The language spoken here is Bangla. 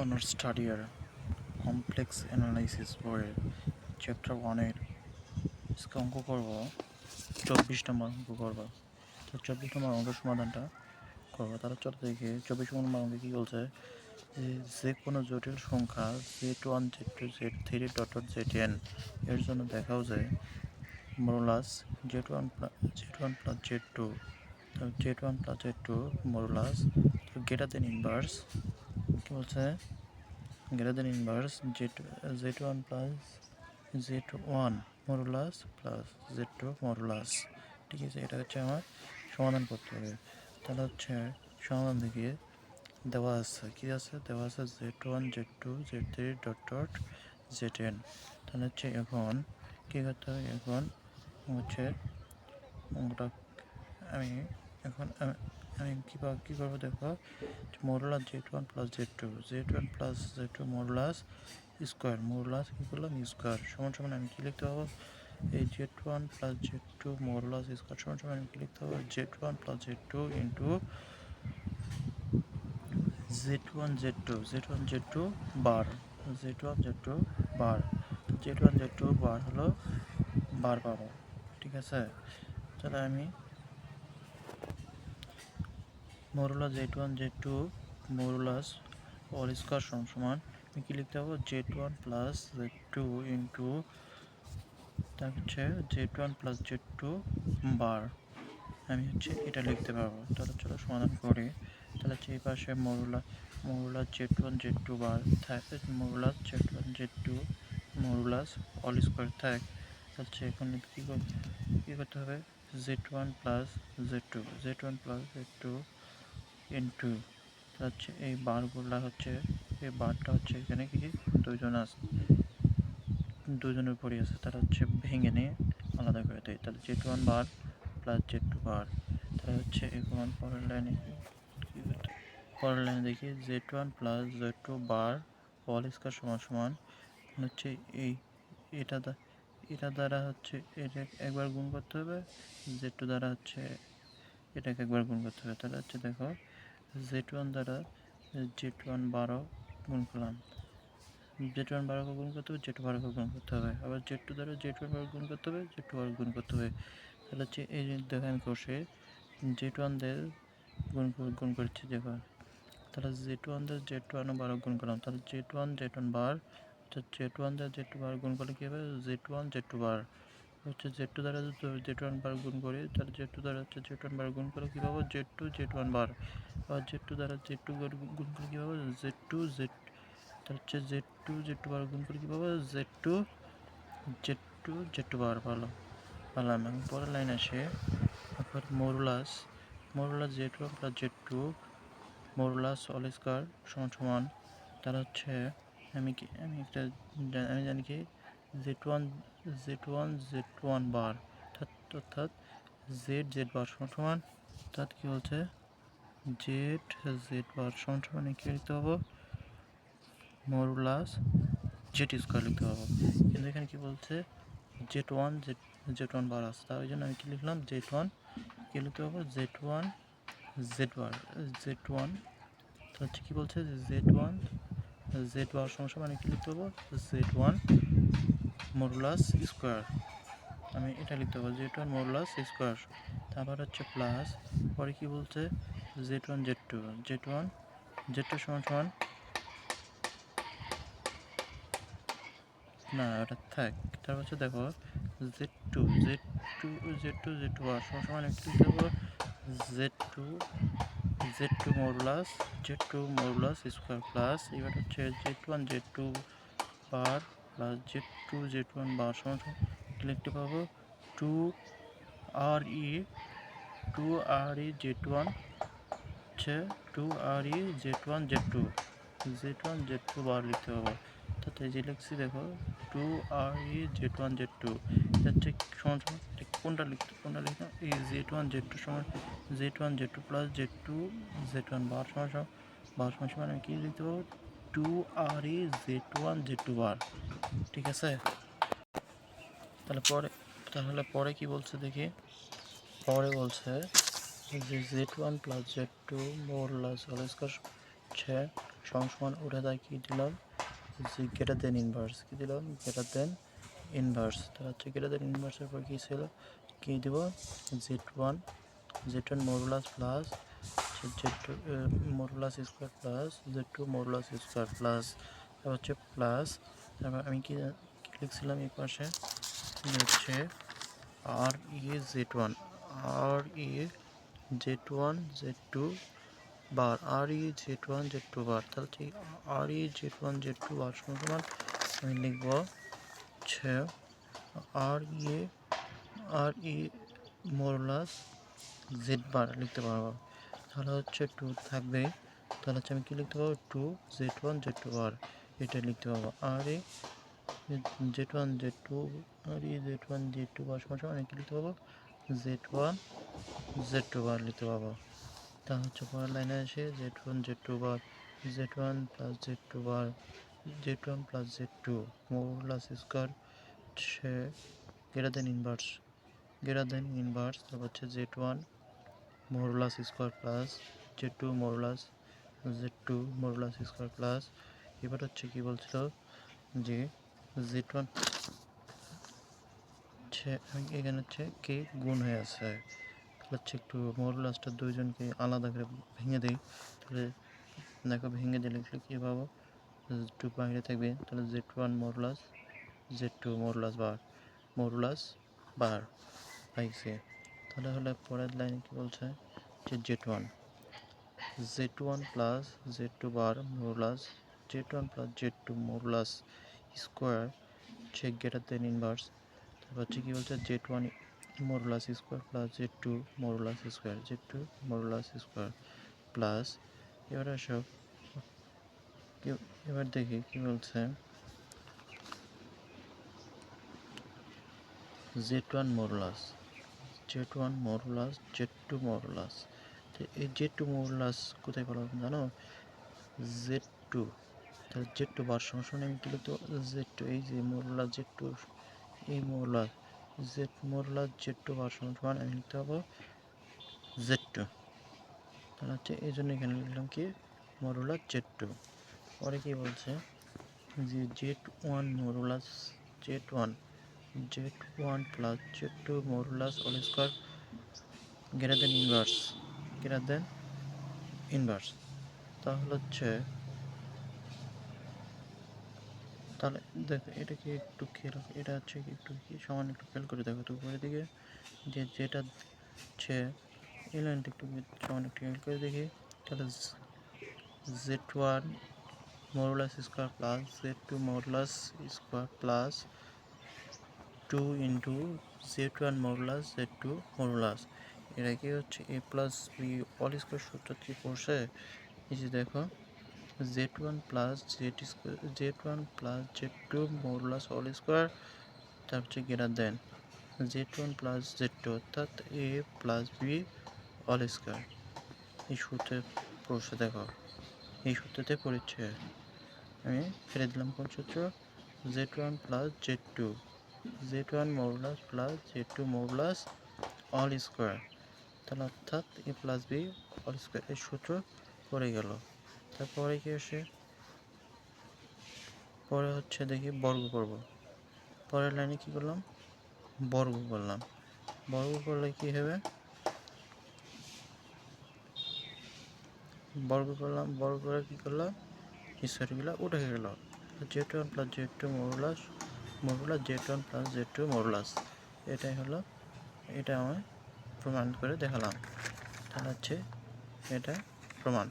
Honours third year complex analysis বইয়ের চ্যাপ্টার 1-এর আজকে অঙ্ক করব 24 নম্বর অঙ্ক করব। তো 24 নম্বর অঙ্কের সমাধানটা করবো। তাহলে চলো দেখি 24 নম্বর অঙ্কে কী বলছে, যে কোনো জটিল সংখ্যা z1 z2 z3 dot zn এর জন্য দেখাও যায় modulus z1 plus z2 z1 plus z2 modulus greater than inverse কী বলছে, greater than inverse z1 plus z1 modulus plus z2 modulus. ঠিক আছে, এটা হচ্ছে আমার সমাধান করতে হবে। তাহলে হচ্ছে সমাধান থেকে দেওয়া আছে, কী আছে দেওয়া আছে z1 z2 z3 dot dot zn। তাহলে হচ্ছে এখন কী করতে হবে, এখন হচ্ছে অঙ্কটা আমি এখন আমি কী করবো দেখো, modulus z1 plus z2 plus z2 modulus square modulus কী করলাম স্কোয়ার সমান সমান আমি কী লিখতে পাবো, এই z1 plus z2 modulus square সমান সমান আমি কী লিখতে পাবো, z1 plus z2 into z1 z2 বার হলো বার পাবো। ঠিক আছে, তাহলে আমি modulus z1 z2 modulus all square সমান আমি কী লিখতে পাবো, z1 প্লাস z2 ইন্টু তার হচ্ছে z1 প্লাস z2 বার আমি হচ্ছে এটা লিখতে পারবো। তাহলে চলো সমাধান করি। তাহলে হচ্ছে এই পাশে মডুলাস z1 z2 বার থাকে, modulus z1 z2 modulus all square থাকে। হচ্ছে এখন কী করতে হবে, z1 প্লাস z2 ইন্টু হচ্ছে এই বারগুলা হচ্ছে এই বারটা হচ্ছে এখানে কি দুজনের উপরই আছে, তাহলে হচ্ছে ভেঙে নিয়ে আলাদা করে দেয়। তাহলে z1 বার প্লাস z2 বার। তাহলে হচ্ছে এখন পরের লাইনে দেখি z1 প্লাস z2 বার হোল স্কয়ার সমান হচ্ছে এটা দ্বারা হচ্ছে এটা একবার গুণ করতে হবে, z2 দ্বারা হচ্ছে এটাকে একবার গুণ করতে হবে। তাহলে হচ্ছে দেখো z1 দ্বারা z1 12 গুণ করলাম, z1 12 গুণ করতে হবে, z2 12 গুণ করতে হবে, আবার z2 দ্বারা z1 12 গুণ করতে হবে, z2 12 গুণ করতে হবে। তাহলে হচ্ছে এই যে দেখো আমি কষে z1 দিয়ে গুণ করছি দেখো, তাহলে z1 দিয়ে z1 12 গুণ করলাম, তাহলে z1 বার, z1 দিয়ে z2 বার গুণ করলে কী হবে, z1 z2 বার হচ্ছে z2 দ্বারা z1 বার গুণ করি, তাহলে z2 দ্বারা হচ্ছে z1 বার গুণ করে কী পাবো, z2 z1 বার, আবার z2 দ্বারা z2 গুণ করে কী পাবো, z2 তাহলে হচ্ছে z2 বার গুণ করে কী পাবো, z2 বার পালাম। আমি পরের লাইন আসে তারপর modulus z1 plus z2 modulus all square সমান তাহলে হচ্ছে আমি জানি কি z1 বার অর্থাৎ z বার সমান অর্থাৎ কী বলছে z বার সমান কী লিখতে পাবো, মডুলাস জেড স্কোয়ার লিখতে পাবো। কিন্তু এখানে কী বলছে z1 বার আছে, তাই জন্য আমি কী লিখলাম z1 কী লিখতে পাবো, z1 তো হচ্ছে কী বলছে z বার সমান আমি কী লিখতে পাবো, z1 মডুলাস স্কোয়ার আমি এটা লিখতে পাবো, z1 মডুলাস স্কোয়ার। তারপর হচ্ছে প্লাস পরে কী বলছে z1 z2 সমান না ওটা থাক। তারপর হচ্ছে দেখো z2 বার সমান একটু দেবো z2 মডুলাস স্কোয়ার প্লাস এবার হচ্ছে z1 বার প্লাস z1 বার সমান লিখতে পাবো 2re z1 হচ্ছে 2re z1 z2 বার লিখতে পাবো। তাতে যে লিখছি দেখো 2re z1 z2 হচ্ছে সমান কোনটা লিখতাম, এই z1 z2 সমান z1 z2 প্লাস z1 বার সমান আমি কী লিখতে পাবো, 2re z1 z2 বার। ঠিক আছে, তাহলে পরে কি বলছে দেখি, পরে বলছে যে z1 plus z2 modulus all square সমান উঠে যায় কি দিলাম যে গ্রেটার দেন ইনভার্স কি দিলাম গ্রেটার দেন ইনভার্স তাহলে হচ্ছে গ্রেটার দেন ইনভার্সের পর কী ছিল কী দেব z1 modulus plus z2 modulus square plus z2 modulus square plus তারপর হচ্ছে প্লাস তারপর আমি কি লিখছিলাম এই পাশে হচ্ছে আর ই z1 z2 বার আর ই z2 বার তাহলে হচ্ছে আর ই z2 বার সমান আমি লিখব হচ্ছে আর ই মডুলাস জেড বার লিখতে পারবো তাহলে হচ্ছে 2 থাকবে তাহলে হচ্ছে আমি কি লিখতে পারবো 2 z1 বার এটা লিখতে পারবো আর ই z1 বার সমান আমি কি লিখতে পারবো z1 বার লিখতে পারবো তাহলে হচ্ছে পরের লাইনে আসে z1 bar z1 plus z2 bar z1 plus z2 modulus square সে গ্রেটার দেন ইনভার্স তারপর হচ্ছে z1 modulus square plus z2 modulus square plus এবার হচ্ছে কি বলছিল যে z1 এখানে হচ্ছে কি গুণ হয়ে আছে তাহলে হচ্ছে একটু মডুলাসটা দুইজনকে আলাদা করে ভেঙে দিই তাহলে দেখো ভেঙে দিলে কী পাবো z2 বাইরে থাকবে তাহলে z1 মডুলাস z2 মডুলাস বার পাইছে তাহলে হলে পরের লাইনে কি বলছে যে z1 plus z2 bar modulus z1 plus z2 modulus square হচ্ছে গ্রেটার দেন ইনভার্স তারপর হচ্ছে কি বলছে z1 modulus square plus z2 modulus square plus এবার দেখি কি বলছে z1 মডুলাস z2 মডুলাস এই z2 মডুলাস কোথায় পেলাম জানো z2 তাহলে z2 বার সমান আমি কি লিখতে z2 এই যে মডুলাস z2 এই মডুলাস z2 বার সমান আমি লিখতে পাবো z2 তাহলে হচ্ছে এই জন্য এখানে লিখলাম কি মডুলাস z2 পরে কি বলছে যে z1 modulus z1 plus z2 modulus whole square greater than inverse তাহলে হচ্ছে তাহলে দেখো এটা কি একটু খেয়াল এটা হচ্ছে কি একটু কি সমান একটু খেয়াল করে দেখো তো উপরের দিকে যে যেটা হচ্ছে এই লাইনটা একটু সমান একটু খেয়াল করে দেখি তাহলে z1 modulus square plus z2 modulus square plus 2 into z1 modulus z2 modulus এটা কি হচ্ছে a plus B all square সূত্র কি পড়ছে এই যে দেখো z1 plus z2 modulus all square তার হচ্ছে গ্রেটার দেন z1 প্লাস z2 অর্থাৎ a plus B all square এই সূত্রে পড়ছে দেখো এই সূত্রতে পড়েছে আমি ফেলে দিলাম কোন সূত্র z1 plus z1 modulus plus z2 modulus all square তাহলে অর্থাৎ a plus B all square এই সূত্র পড়ে গেল তারপরে কি আসে পরে হচ্ছে দেখি বর্গ করব পরের লাইনে কি করলাম বর্গ করলে কি হবে বর্গ করে কি করলাম স্কয়ারগুলো উঠে গেল z1 plus z2 modulus z1 plus z2 modulus এটাই হলো এটা আমি প্রমাণ করে দেখালাম তাহলে হচ্ছে এটা প্রমাণ